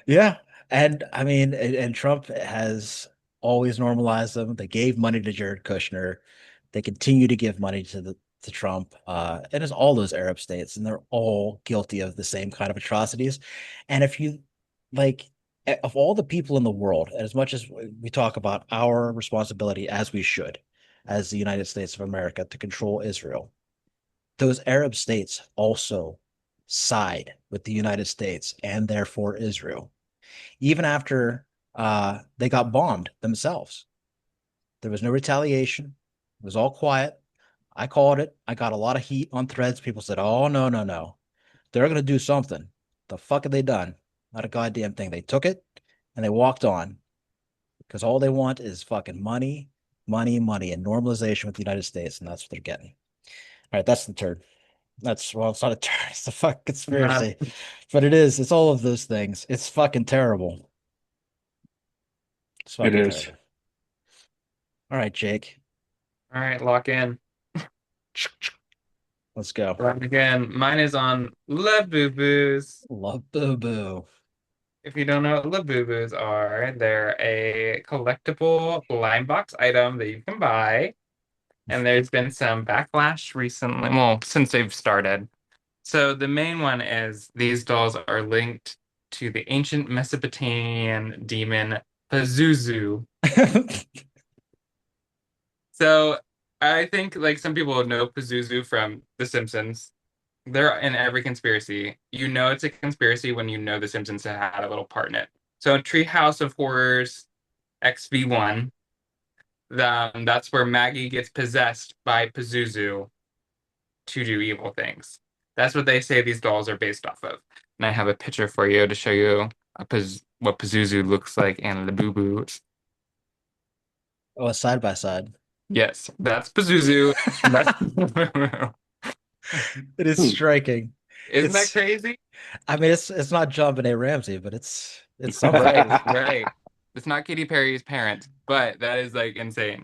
Yeah. And I mean, and Trump has always normalized them. They gave money to Jared Kushner. They continue to give money to Trump, and it's all those Arab states, and they're all guilty of the same kind of atrocities. And if you like, of all the people in the world, as much as we talk about our responsibility, as we should, as the United States of America, to control Israel, those Arab states also side with the United States and therefore Israel, even after they got bombed themselves. There was no retaliation. It was all quiet. I called it. I got a lot of heat on threads. People said, "Oh, no, no, no. They're going to do something." The fuck have they done? Not a goddamn thing. They took it and they walked on because all they want is fucking money, money, money, and normalization with the United States. And that's what they're getting. All right, that's the turd. That's, well, it's not a turd. It's a fuck Not- conspiracy, but it is. It's all of those things. It's fucking terrible. It's It fucking is. terrible. All right, Jake, All right, lock in. let's go. Lock again. Mine is on Labubus. Love Boo Boo. If you don't know what Labubus are, they're a collectible blind box item that you can buy. And there's been some backlash recently, well, since they've started. So the main one is these dolls are linked to the ancient Mesopotamian demon Pazuzu. So I think like some people know Pazuzu from The Simpsons. They're in every conspiracy. You know it's a conspiracy when you know The Simpsons had a little part in it. So Treehouse of Horrors XV1, that's where Maggie gets possessed by Pazuzu to do evil things. That's what they say these dolls are based off of. And I have a picture for you to show you what Pazuzu looks like and Labubus. Oh, side by side. Yes, that's Pazuzu. That's It is Hmm. striking. Isn't that It's, crazy? I mean, it's not John Benet Ramsey, but it's something. Right, right. It's not Katy Perry's parents, but that is like insane.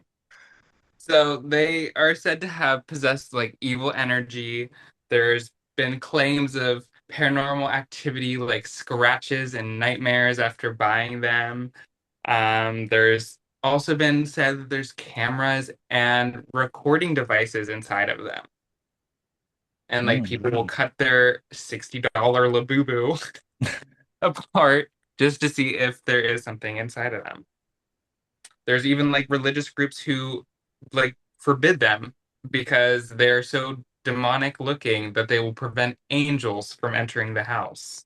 So they are said to have possessed like evil energy. There's been claims of paranormal activity like scratches and nightmares after buying them. There's also been said that there's cameras and recording devices inside of them. And like Mm. people will cut their $60 Labubu apart just to see if there is something inside of them. There's even like religious groups who like forbid them because they're so demonic looking that they will prevent angels from entering the house.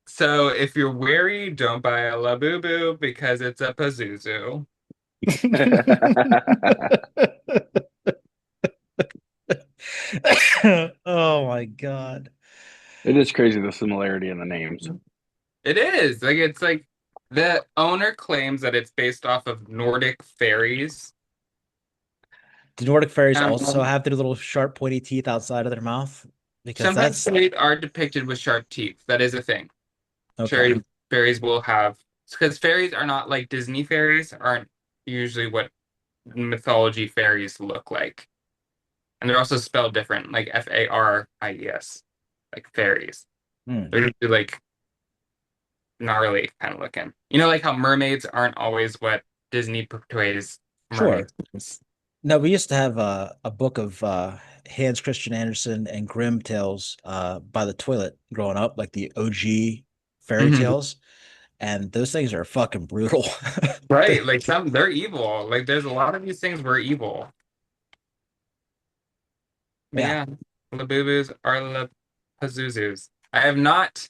So if you're wary, don't buy a Labubu because it's a Pazuzu. Oh my God. It is crazy the similarity in the names. It is. Like it's like the owner claims that it's based off of Nordic fairies. Do Nordic fairies also Um, have their little sharp, pointy teeth outside of their mouth? Because Sometimes that's fairies are depicted with sharp teeth. That is a thing. okay. Fairies will have because fairies are not like Disney fairies aren't usually what mythology fairies look like. And they're also spelled different, like Fairies, like fairies. Hmm. They're usually like gnarly kind of looking. You know, like how mermaids aren't always what Disney portrays Sure. mermaids. No, we used to have a book of Hans Christian Andersen and Grimm tales by the toilet growing up, like the OG fairy Mhm. tales, and those things are fucking brutal. Right, They- like some they're evil. Like there's a lot of these things were evil. yeah, Yeah, Labubus are La Pazuzus. I have not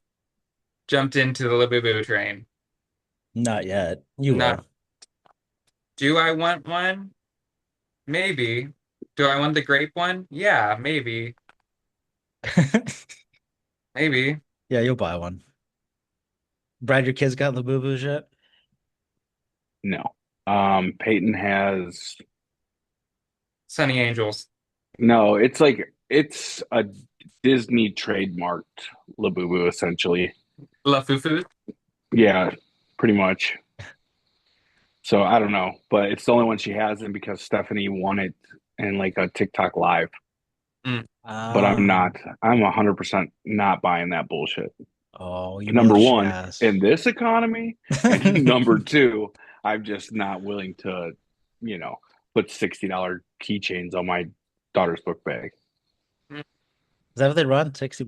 jumped into the Labubu train. not yet. You Not. will. Do I want one? Maybe. Do I want the grape one? Yeah, maybe. Maybe. Yeah, you'll buy one. Brad, your kids got Labubus yet? No. Peyton has Sunny Angels. no, it's a Disney trademarked Labubu essentially. La Fufu. Yeah, pretty much. So I don't know, but it's the only one she has and because Stephanie won it in like a TikTok live. Mm. But I'm Ah, not. I'm 100% not buying that bullshit. Oh, you know Number she one, has. in this economy, and number two, I'm just not willing to, you know, put $60 keychains on my daughter's book bag. Mm, Is that what they run? $60?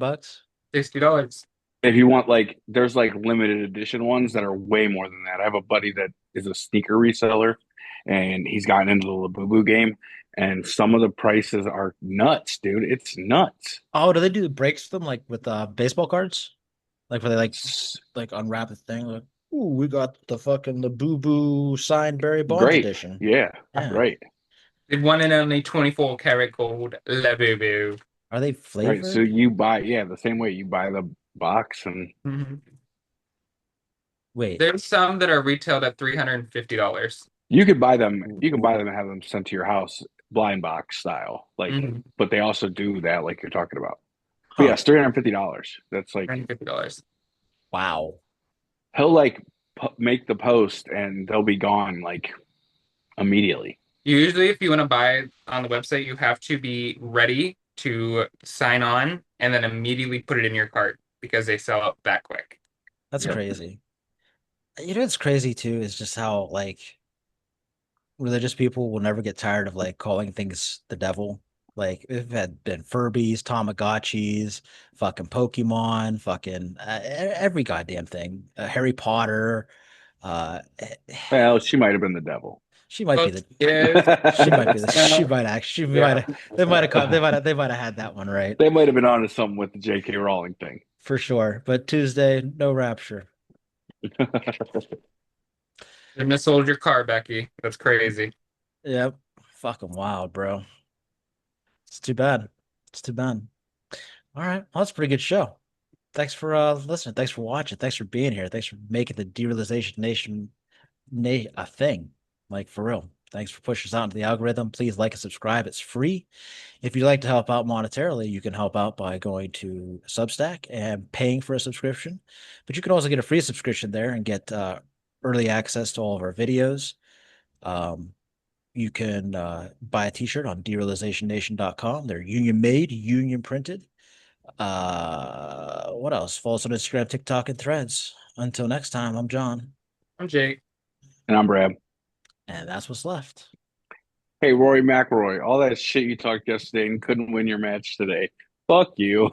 $60. If you want, like, there's like limited edition ones that are way more than that. I have a buddy that is a sneaker reseller, and he's gotten into the Labubu game, and some of the prices are nuts, dude. It's nuts. Oh, do they do the breaks for them like with baseball cards? Like where they like unwrap the thing, like, ooh, we got the fucking the Boo Boo signed Barry Bonds Great. edition. Yeah, Yeah. right. The one and only 24 karat gold Labubu. Are they Right. So flavored? you buy, yeah, the same way you buy the box, and Mhm. Wait. There's some that are retailed at $350. you could buy them. You can buy them and have them sent to your house, blind box style. Like, Mhm. but they also do that, like you're talking about. But yeah, Huh. it's $350. That's like $350. Wow. he'll like make the post, and they'll be gone like immediately. Usually, if you want to buy on the website, you have to be ready to sign on and then immediately put it in your cart because they sell out that quick. That's Yep. crazy. You know what's crazy too is just how like religious people will never get tired of like calling things the devil. Like it had been Furbies, Tamagotchis, fucking Pokemon, fucking every goddamn thing. Harry Potter. Well, she might have been the devil. She might be But the yes, she might be the she so, might actually she might yeah. have they might have caught they might have had that one right They might have been onto something with the J.K. Rowling thing. for sure. But Tuesday, no rapture. You missold your car, Becky. That's crazy. Yep. Fucking wild, bro. It's too bad. It's too bad. All right. Well, that's a pretty good show. Thanks for listening. Thanks for watching. Thanks for being here. Thanks for making the Derealization Nation a thing. Like for real. Thanks for pushing us out into the algorithm. Please like and subscribe. It's free. If you'd like to help out monetarily, you can help out by going to Substack and paying for a subscription. But you can also get a free subscription there and get early access to all of our videos. Um, you can buy a t-shirt on derealizationnation.com. They're union made, union printed. What else? Follow us on Instagram, TikTok, and Threads. Until next time, I'm John, I'm Jake. And I'm Brad. and that's what's left. Hey, Rory McIlroy, all that shit you talked yesterday and couldn't win your match today. Fuck you.